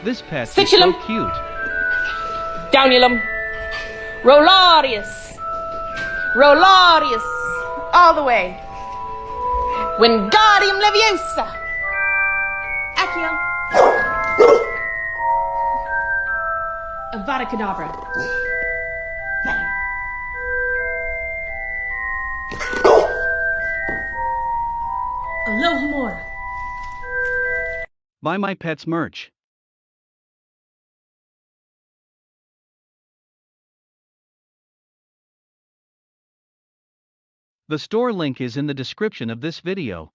This pet is Situlum. so cute. Downulum. Rolarius. Rolarius. All the way. Wingardium Leviosa. Accio. Avada Kedavra. Bang. Alohomora. Buy my pet's merch. The store link is in the description of this video.